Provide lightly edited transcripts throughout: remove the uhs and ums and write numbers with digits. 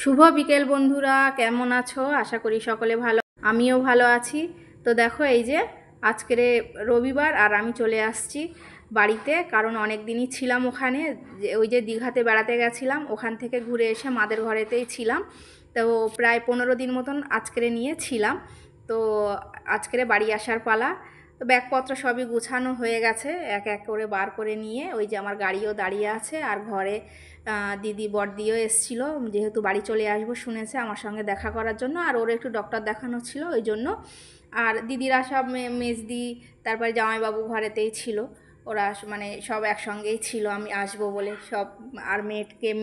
শুভ বিকেল বন্ধুরা, কেমন আছো? আশা করি সকলে ভালো। আমিও ভালো আছি। তো দেখো, এই যে আজকের রবিবার আর আমি চলে আসছি বাড়িতে, কারণ অনেক দিনই ছিলাম ওখানে। ওই যে দীঘাতে বেড়াতে গেছিলাম, ওখান থেকে ঘুরে এসে মাদের ঘরেতেই ছিলাম। তো প্রায় 15 দিন মতন আজকের নিয়ে ছিলাম। তো আজকের বাড়ি আসার পালা। তো ব্যাগপত্র সবই গুছানো হয়ে গেছে, এক এক করে বার করে নিয়ে ওই যে আমার গাড়িও দাঁড়িয়ে আছে। আর ঘরে দিদি বড়দিও এসেছিলো, যেহেতু বাড়ি চলে আসবো শুনেছে, আমার সঙ্গে দেখা করার জন্য। আর ওর একটু ডক্টর দেখানো ছিল ওই জন্য। আর দিদিরা সব মেজদি, তারপরে জামাইবাবু ঘরেতেই ছিল। ওরা মানে সব একসঙ্গেই ছিল আমি আসবো বলে সব। আর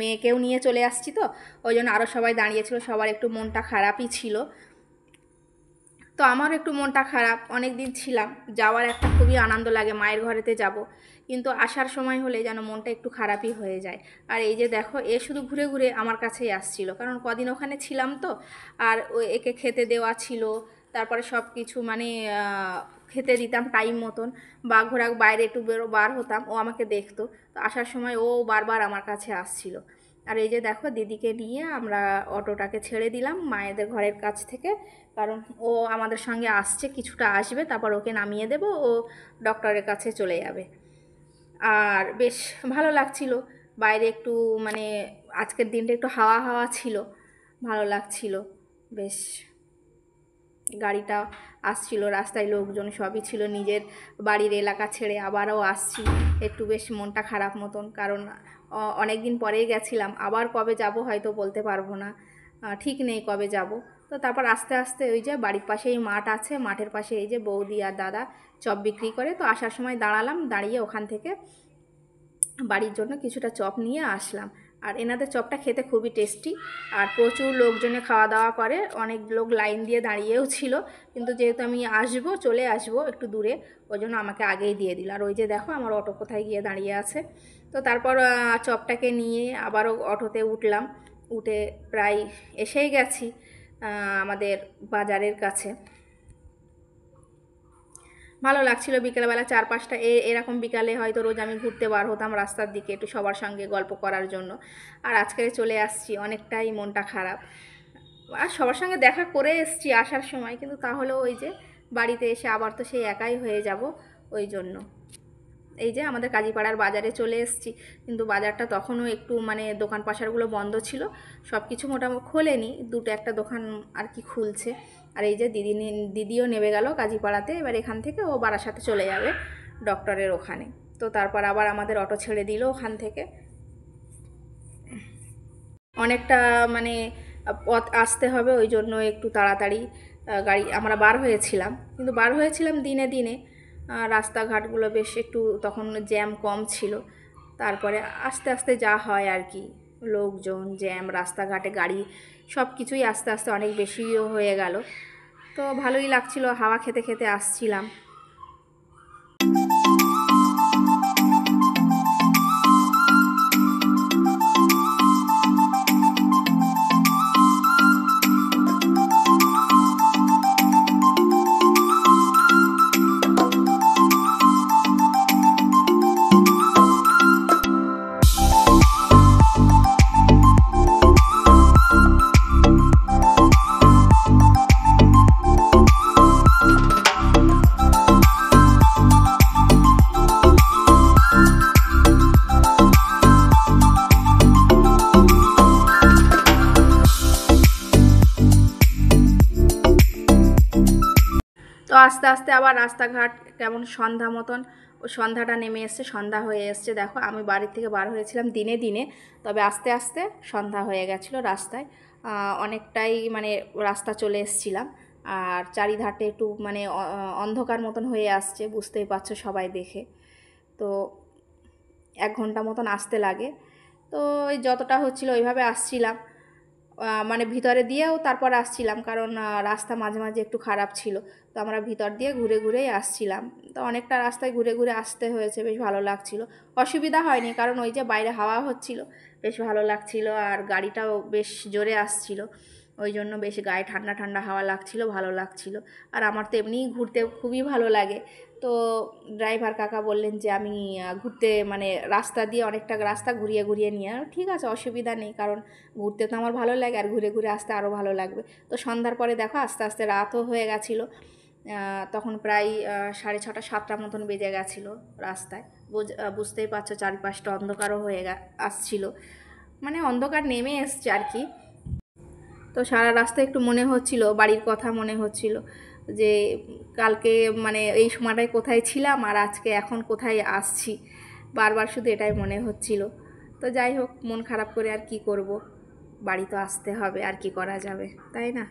মেয়েকেও নিয়ে চলে আসছি, তো ওই জন্য আরও সবাই দাঁড়িয়েছিল। সবার একটু মনটা খারাপই ছিল। তো আমারও একটু মনটা খারাপ, অনেক দিন ছিলাম, যাওয়ার একটা খুবই আনন্দ লাগে, মায়ের ঘরেতে যাব, কিন্তু আসার সময় হলে যেন মনটা একটু খারাপই হয়ে যায়। আর এই যে দেখো, এ শুধু ঘুরে ঘুরে আমার কাছেই আসছিল, কারণ কদিন ওখানে ছিলাম তো। আর একে খেতে দেওয়া ছিল, তারপরে সব কিছু মানে খেতে দিতাম টাইম মতন, বা ঘোরা বাইরে একটু বার হতাম, ও আমাকে দেখতো। তো আসার সময় ও বারবার আমার কাছে আসছিল। আর এই যে দেখো, দিদিকে নিয়ে আমরা অটোটাকে ছেড়ে দিলাম মায়েদের ঘরের কাছ থেকে, কারণ ও আমাদের সঙ্গে আসছে, কিছুটা আসবে, তারপর ওকে নামিয়ে দেব, ও ডক্টরের কাছে চলে যাবে। আর বেশ ভালো লাগছিল বাইরে একটু, মানে আজকের দিনটা একটু হাওয়া হাওয়া ছিল, ভালো লাগছিল বেশ। গাড়িটা আসছিল, রাস্তায় লোকজন সবই ছিল, নিজের বাড়ির এলাকা ছেড়ে আবারও আসছি। একটু বেশ মনটা খারাপ মতন, কারণ অনেক দিন পরেই গেছিলাম, আবার কবে যাব হয়তো বলতে পারবো না, ঠিক নেই কবে যাব। তো তারপর আস্তে আস্তে ওই যে বাড়ির পাশেই মাঠ আছে, মাঠের পাশে এই যে বৌদি আর দাদা চপ বিক্রি করে, তো আসার সময় দাঁড়ালাম, দাঁড়িয়ে ওখান থেকে বাড়ির জন্য কিছুটা চপ নিয়ে আসলাম। আর এনাদের চপটা খেতে খুবই টেস্টি, আর প্রচুর লোকজনে খাওয়া দাওয়া করে, অনেক লোক লাইন দিয়ে দাঁড়িয়েও ছিল, কিন্তু যেহেতু আমি চলে আসবো একটু দূরে, ওই জন্য আমাকে আগেই দিয়ে দিল। আর ওই যে দেখো আমার অটো কোথায় গিয়ে দাঁড়িয়ে আছে। তো তারপর চপটাকে নিয়ে আবারও অটোতে উঠলাম, উঠে প্রায় এসেই গেছি আমাদের বাজারের কাছে। ভালো লাগছিল বিকেলবেলা, 4-5টা এরকম বিকালে হয়তো রোজ আমি ঘুরতে বার হতাম রাস্তার দিকে একটু সবার সঙ্গে গল্প করার জন্য। আর আজকে চলে আসছি, অনেকটাই মনটা খারাপ। আর সবার সঙ্গে দেখা করে এসছি আসার সময়, কিন্তু তাহলেও ওই যে বাড়িতে এসে আবার তো সেই একাই হয়ে যাব, ওই জন্য। এই যে আমাদের কাজীপাড়ার বাজারে চলে এসেছি, কিন্তু বাজারটা তখনও একটু মানে দোকান পাশারগুলো বন্ধ ছিল, সব কিছু মোটামুটি খোলেনি, দুটো একটা দোকান আর কি খুলছে। আর এই যে দিদিও নেমে গেল কাজীপাড়াতে, এবার এখান থেকে ও বারাসাতে চলে যাবে ডক্টরের ওখানে। তো তারপর আবার আমাদের অটো ছেড়ে দিল ওখান থেকে। অনেকটা মানে পথ আসতে হবে, ওই জন্য একটু তাড়াতাড়ি গাড়ি আমরা বার হয়েছিলাম, কিন্তু বার হয়েছিলাম দিনে দিনে। রাস্তাঘাটগুলো বেশ একটু তখন জ্যাম কম ছিল, তারপরে আস্তে আস্তে যা হয় আর কি, লোকজন জ্যাম রাস্তাঘাটে গাড়ি সব কিছুই আস্তে আস্তে অনেক বেশিও হয়ে গেল। তো ভালোই লাগছিল, হাওয়া খেতে খেতে আসছিলাম। তো আস্তে আস্তে আবার রাস্তাঘাট কেমন সন্ধ্যা মতন, ও সন্ধ্যাটা নেমে এসছে, সন্ধ্যা হয়ে এসছে। দেখো আমি বাড়ির থেকে বার হয়েছিলাম দিনে দিনে, তবে আস্তে আস্তে সন্ধ্যা হয়ে গেছিলো রাস্তায়, অনেকটাই মানে রাস্তা চলে এসছিলাম। আর চারিধারে একটু মানে অন্ধকার মতন হয়ে আসছে, বুঝতেই পারছো সবাই দেখে। তো 1 ঘন্টা মতন আসতে লাগে। তো ওই যতটা হচ্ছিলো ওইভাবে আসছিলাম, মানে ভিতরে দিয়েও তারপর আসছিলাম, কারণ রাস্তা মাঝে মাঝে একটু খারাপ ছিল, তো আমরা ভিতর দিয়ে ঘুরে ঘুরেই আসছিলাম। তো অনেকটা রাস্তায় ঘুরে ঘুরে আসতে হয়েছে, বেশ ভালো লাগছিল, অসুবিধা হয়নি, কারণ ওই যে বাইরে হাওয়া হচ্ছিল, বেশ ভালো লাগছিল। আর গাড়িটাও বেশ জোরে আসছিল, ওই জন্য বেশ গায়ে ঠান্ডা ঠান্ডা হাওয়া লাগছিল, ভালো লাগছিল। আর আমার তো এমনিই ঘুরতে খুবই ভালো লাগে, তো তো ড্রাইভার কাকা বললেন যে আমি ঘুরতে মানে রাস্তা দিয়ে অনেকটা রাস্তা ঘুরিয়ে ঘুরিয়ে নিয়ে, ঠিক আছে অসুবিধা নেই, কারণ ঘুরতে তো আমার ভালো লাগে আর ঘুরে ঘুরে আসতে আরও ভালো লাগবে। তো সন্ধ্যার পরে দেখো আস্তে আস্তে রাতও হয়ে গেছিলো, তখন প্রায় 6:30 7টা মতন বেজে গেছিলো রাস্তায়। বুঝতেই পারছো চারপাশটা অন্ধকারও হয়ে আসছিলো, মানে অন্ধকার নেমে এসছে আর কি। তো সারা রাস্তা একটু মনে হচ্ছিল, বাড়ির কথা মনে হচ্ছিল যে কালকে মানে এই সময়টায় কোথায় ছিলাম আর আজকে এখন কোথায় আসছি, বারবার শুধু এটাই মনে হচ্ছিল। তো যাই হোক, মন খারাপ করে আর কি করব, বাড়ি তো আসতে হবে, আর কি করা যাবে, তাই না?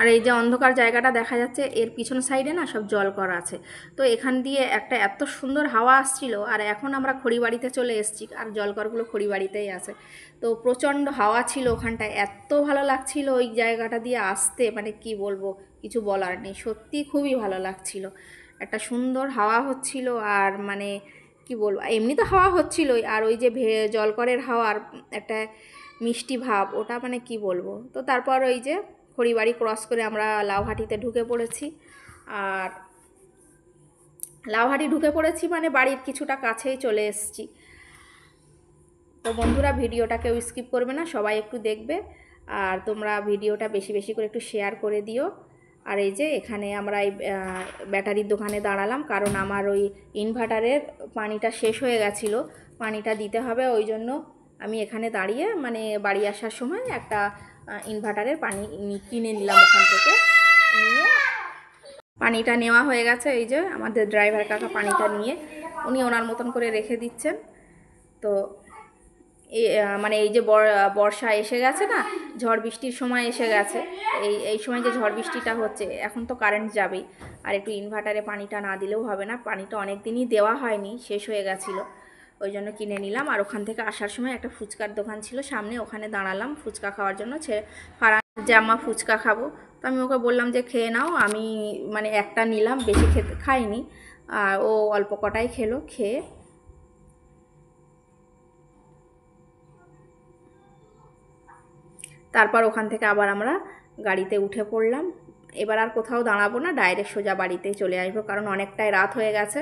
আর এই যে অন্ধকার জায়গাটা দেখা যাচ্ছে, এর পিছন সাইডে না সব জল করা আছে। তো এখান দিয়ে একটা এত সুন্দর হাওয়া আসছিল, আর এখন আমরা খড়িবাড়িতে চলে এসেছি, আর জলকরগুলো খড়িবাড়িতেই আছে। তো প্রচণ্ড হাওয়া ছিল ওখানটায়, এত ভালো লাগছিল ওই জায়গাটা দিয়ে আসতে, মানে কি বলবো, কিছু বলার নেই, সত্যি খুবই ভালো লাগছিল। একটা সুন্দর হাওয়া হচ্ছিল, আর মানে কি বলবো, এমনি তো হাওয়া হচ্ছিলই, আর ওই যে জলকরের হাওয়ার একটা মিষ্টি ভাব, ওটা মানে কি বলবো। তো তারপর ওই যে খড়িবাড়ি ক্রস করে আমরা লাউহাটিতে ঢুকে পড়েছি। আর লাউহাটি ঢুকে পড়েছি মানে বাড়ির কিছুটা কাছেই চলে এসেছি। তো বন্ধুরা, ভিডিওটা কেউ স্কিপ করবে না, সবাই একটু দেখবে, আর তোমরা ভিডিওটা বেশি বেশি করে একটু শেয়ার করে দিও। আর এই যে এখানে আমরা এই ব্যাটারির দোকানে দাঁড়ালাম, কারণ আমার ওই ইনভার্টারের পানিটা শেষ হয়ে গেছিলো, পানিটা দিতে হবে, ওই জন্য আমি এখানে দাঁড়িয়ে মানে বাড়ি আসার সময় একটা ইনভার্টারের পানি কিনে নিলাম ওখান থেকে। নিয়ে পানিটা নেওয়া হয়ে গেছে, এই যে আমাদের ড্রাইভার কাকা পানিটা নিয়ে উনি ওনার মতন করে রেখে দিচ্ছেন। তো মানে এই যে বর্ষা এসে গেছে না, ঝড় বৃষ্টির সময় এসে গেছে, এই সময় যে ঝড় বৃষ্টিটা হচ্ছে, এখন তো কারেন্ট যাবেই, আর একটু ইনভার্টারে পানিটা না দিলেও হবে না, পানিটা অনেক দিনই দেওয়া হয়নি, শেষ হয়ে গেছিলো, ওই জন্য কিনে নিলাম। আর ওখান থেকে আসার সময় একটা ফুচকার দোকান ছিল সামনে, ওখানে দাঁড়ালাম ফুচকা খাওয়ার জন্য। ফারান জামা ফুচকা খাবো, তো আমি ওকে বললাম যে খেয়ে নাও, আমি মানে একটা নিলাম, বেশি খাইনি, আর ও অল্প কটাই খেলো, খেয়ে তারপর ওখান থেকে আবার আমরা গাড়িতে উঠে পড়লাম। এবার আর কোথাও দাঁড়াবো না, ডাইরেক্ট সোজা বাড়িতেই চলে আসবো, কারণ অনেকটাই রাত হয়ে গেছে,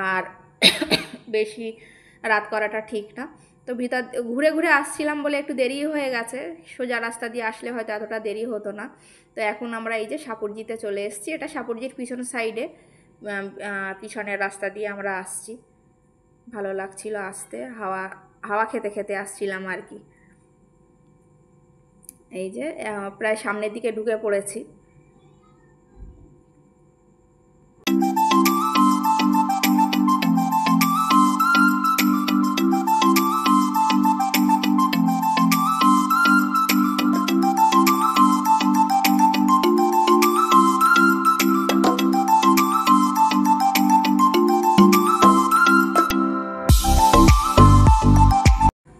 আর বেশি রাত করাটা ঠিক না। তো ভিতর ঘুরে ঘুরে আসছিলাম বলে একটু দেরি হয়ে গেছে, সোজা রাস্তা দিয়ে আসলে হয়তো এতটা দেরি হতো না। তো এখন আমরা এই যে সাপুরজিতে চলে এসেছি, এটা সাপুরজির পিছন সাইডে, পিছনের রাস্তা দিয়ে আমরা আসছি, ভালো লাগছিল আসতে, হাওয়া হাওয়া খেতে খেতে আসছিলাম আর কি। এই যে প্রায় সামনের দিকে ঢুকে পড়েছি।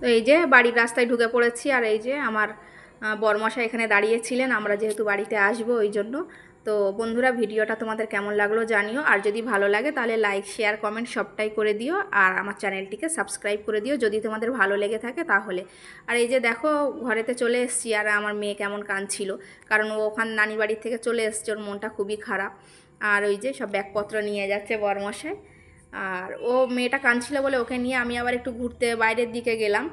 তো এই যে বাড়ির রাস্তায় ঢুকে পড়েছি, আর এই যে আমার বরমশাই এখানে দাঁড়িয়েছিলেন, আমরা যেহেতু বাড়িতে আসবো ওই জন্য। তো বন্ধুরা, ভিডিওটা তোমাদের কেমন লাগলো জানিও, আর যদি ভালো লাগে তাহলে লাইক শেয়ার কমেন্ট সবটাই করে দিও, আর আমার চ্যানেলটিকে সাবস্ক্রাইব করে দিও যদি তোমাদের ভালো লেগে থাকে তাহলে। আর এই যে দেখো ঘরেতে চলে এসেছি, আর আমার মেয়ে কেমন কাঁদছিল, কারণ ও ওখান নানি বাড়ির থেকে চলে এসছে, ওর মনটা খুবই খারাপ। আর ওই যে সব ব্যাগপত্র নিয়ে যাচ্ছে বরমশাই, আর ও মেয়েটা কাঁদছিল বলে ওকে নিয়ে আমি আবার একটু ঘুরতে বাইরের দিকে গেলাম।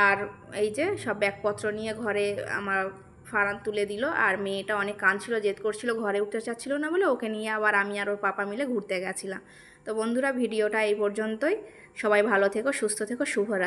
আর এই যে সব ব্যাগপত্র নিয়ে ঘরে আমার ফারান তুলে দিল, আর মেয়েটা অনেক কাঁদছিল, জেদ করছিল, ঘরে উঠতে চাচ্ছিল না বলে ওকে নিয়ে আবার আমি আর ওর পাপা মিলে ঘুরতে গেছিলাম। তো বন্ধুরা, ভিডিওটা এই পর্যন্তই, সবাই ভালো থেকো, সুস্থ থেকো, শুভরাত্রি।